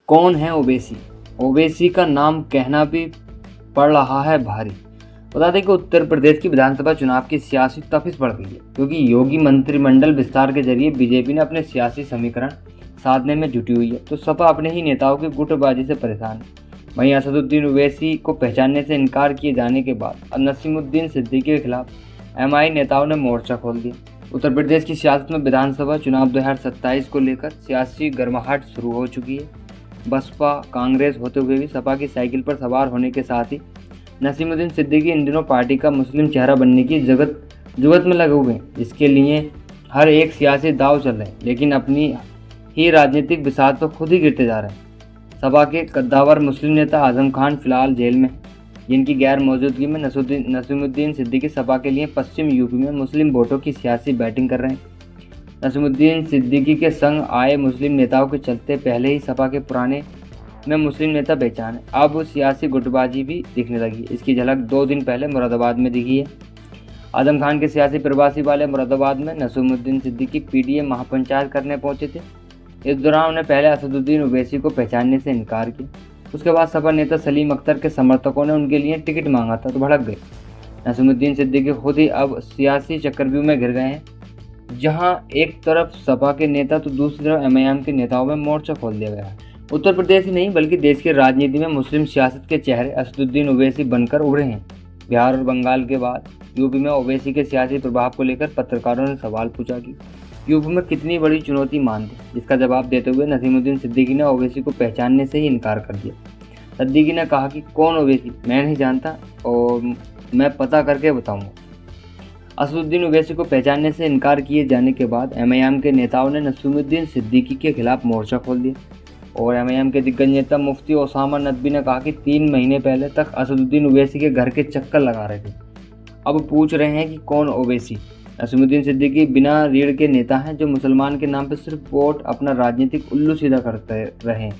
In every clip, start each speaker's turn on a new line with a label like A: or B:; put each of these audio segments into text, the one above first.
A: कौन है ओवैसी? ओवैसी का नाम कहना भी पड़ रहा है भारी। बता दें कि उत्तर प्रदेश की विधानसभा चुनाव की सियासी तफीस बढ़ गई है, क्योंकि योगी मंत्रिमंडल विस्तार के जरिए बीजेपी ने अपने सियासी समीकरण साधने में जुटी हुई है, तो सपा अपने ही नेताओं की गुटबाजी से परेशान है। वहीं असदुद्दीन ओवैसी को पहचानने से इनकार किए जाने के बाद अब नसीमुद्दीन सिद्दीकी के खिलाफ एमआई नेताओं ने मोर्चा खोल दिया। उत्तर प्रदेश की सियासत में विधानसभा चुनाव 2027 को लेकर सियासी गर्माहट शुरू हो चुकी है। बसपा कांग्रेस होते हुए भी सपा की साइकिल पर सवार होने के साथ ही नसीमुद्दीन सिद्दीकी इन दिनों पार्टी का मुस्लिम चेहरा बनने की जुगत में लगे हुए हैं। इसके लिए हर एक सियासी दाव चल रहे हैं, लेकिन अपनी ही राजनीतिक बिसात पर खुद ही गिरते जा रहे हैं। सपा के कद्दावर मुस्लिम नेता आजम खान फिलहाल जेल में, जिनकी गैर मौजूदगी में नसीमुद्दीन सिद्दीकी सपा के लिए पश्चिम यूपी में मुस्लिम वोटों की सियासी बैटिंग कर रहे हैं। नसीमुद्दीन सिद्दीकी के संग आए मुस्लिम नेताओं के चलते पहले ही सपा के पुराने में मुस्लिम नेता बेचान है। अब सियासी गुटबाजी भी दिखने लगी। इसकी झलक 2 दिन पहले मुरादाबाद में दिखी है। आजम खान के सियासी प्रवासी वाले मुरादाबाद में नसीमुद्दीन सिद्दीकी पीटीए महापंचायत करने पहुंचे थे। इस दौरान उन्हें पहले असदुद्दीन ओवैसी को पहचानने से इनकार किया। उसके बाद सपा नेता सलीम अख्तर के समर्थकों ने उनके लिए टिकट मांगा था, तो भड़क गए। नसीमुद्दीन सिद्दीकी खुद ही अब सियासी चक्रव्यूह में घिर गए हैं, जहां एक तरफ सपा के नेता तो दूसरी तरफ एमआईएम के नेताओं में मोर्चा खोल दिया गया है। उत्तर प्रदेश ही नहीं बल्कि देश की राजनीति में मुस्लिम सियासत के चेहरे असदुद्दीन ओवैसी बनकर उभरे हैं। बिहार और बंगाल के बाद यूपी में ओवैसी के सियासी प्रभाव को लेकर पत्रकारों ने सवाल पूछा कि यूपी में कितनी बड़ी चुनौती मानते, जिसका जवाब देते हुए नसीमुद्दीन सिद्दीकी ने ओवैसी को पहचानने से ही इनकार कर दिया। सिद्दीकी ने कहा कि कौन ओवैसी मैं नहीं जानता और मैं पता करके बताऊंगा। असदुद्दीन ओवैसी को पहचानने से इनकार किए जाने के बाद एमआईएम के नेताओं ने नसीमुद्दीन सिद्दीकी के खिलाफ मोर्चा खोल दिया और एमआईएम के दिग्गज नेता मुफ्ती ओसामा नदवी ने कहा कि 3 महीने पहले तक असदुद्दीन ओवैसी के घर के चक्कर लगा रहे थे, अब पूछ रहे हैं कि कौन ओवैसी। नसीमुद्दीन सिद्दीकी बिना रीढ़ के नेता हैं, जो मुसलमान के नाम पर सिर्फ वोट अपना राजनीतिक उल्लू सीधा करते रहे।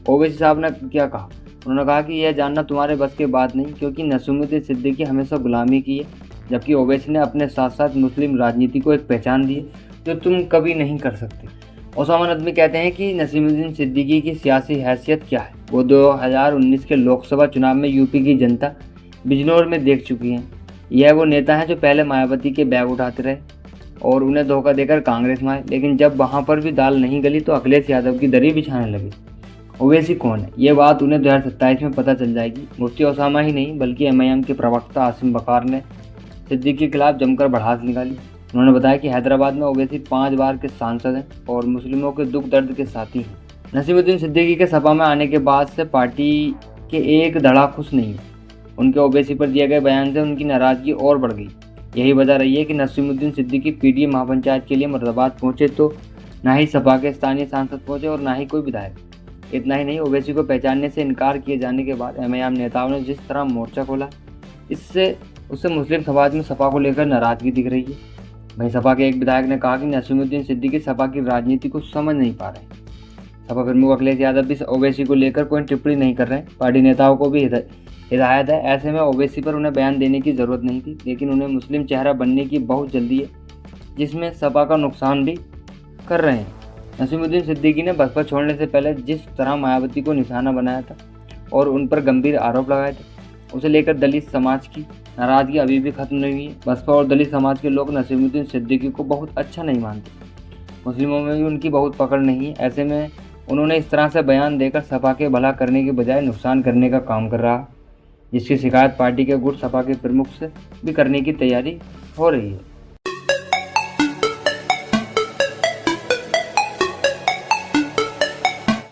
A: ओवैसी साहब ने क्या कहा? उन्होंने कहा कि यह जानना तुम्हारे बस की बात नहीं, क्योंकि नसीमुद्दीन सिद्दीकी हमेशा गुलामी की है, जबकि ओवैसी ने अपने साथ साथ मुस्लिम राजनीति को एक पहचान दी जो तुम कभी नहीं कर सकते। ओसामा नदवी कहते हैं कि नसीमुद्दीन सिद्दीकी की सियासी हैसियत क्या है, वो 2019 के लोकसभा चुनाव में यूपी की जनता बिजनौर में देख चुकी है। यह वो नेता है जो पहले मायावती के बैग उठाते रहे और उन्हें धोखा देकर कांग्रेस में आए, लेकिन जब वहां पर भी दाल नहीं गली तो अखिलेश यादव की दरी बिछाने लगे। ओवैसी कौन है, ये बात उन्हें 2027 में पता चल जाएगी। मुफ्ती ओसामा ही नहीं बल्कि एमआईएम के प्रवक्ता आसिम बकार ने सिद्दीकी के खिलाफ जमकर भड़ास निकाली। उन्होंने बताया कि हैदराबाद में ओवैसी 5 बार के सांसद हैं और मुस्लिमों के दुख दर्द के साथी हैं। नसीमुद्दीन सिद्दीकी के सपा में आने के बाद से पार्टी के एक धड़ा खुश नहीं है। उनके ओवैसी पर दिए गए बयान से उनकी नाराजगी और बढ़ गई। यही वजह रही है कि नसीमुद्दीन सिद्दीकी पीटीए महापंचायत के लिए मुरादाबाद पहुंचे तो ना ही सपा के स्थानीय सांसद पहुंचे और ना ही कोई विधायक। इतना ही नहीं, ओवैसी को पहचानने से इनकार किए जाने के बाद एमआईएम नेताओं ने जिस तरह मोर्चा खोला, उससे मुस्लिम समाज में सपा को लेकर नाराजगी दिख रही है। वहीं सपा के एक विधायक ने कहा कि नसीमुद्दीन सिद्दीकी सपा की राजनीति को समझ नहीं पा रहे। सपा प्रमुख अखिलेश यादव भी ओवैसी को लेकर कोई टिप्पणी नहीं कर रहे। पार्टी नेताओं को भी हिदायत है, ऐसे में ओवैसी पर उन्हें बयान देने की जरूरत नहीं थी, लेकिन उन्हें मुस्लिम चेहरा बनने की बहुत जल्दी है, जिसमें सपा का नुकसान भी कर रहे हैं। नसीमुद्दीन सिद्दीकी ने बसपा छोड़ने से पहले जिस तरह मायावती को निशाना बनाया था और उन पर गंभीर आरोप लगाए थे, उसे लेकर दलित समाज की नाराजगी अभी भी खत्म नहीं हुई है। बसपा और दलित समाज के लोग नसीमुद्दीन सिद्दीकी को बहुत अच्छा नहीं मानते। मुस्लिमों में भी उनकी बहुत पकड़ नहीं है। ऐसे में उन्होंने इस तरह से बयान देकर सपा के भला करने के बजाय नुकसान करने का काम कर रहा, जिसकी शिकायत पार्टी के गुट सपा के प्रमुख से भी करने की तैयारी हो रही है।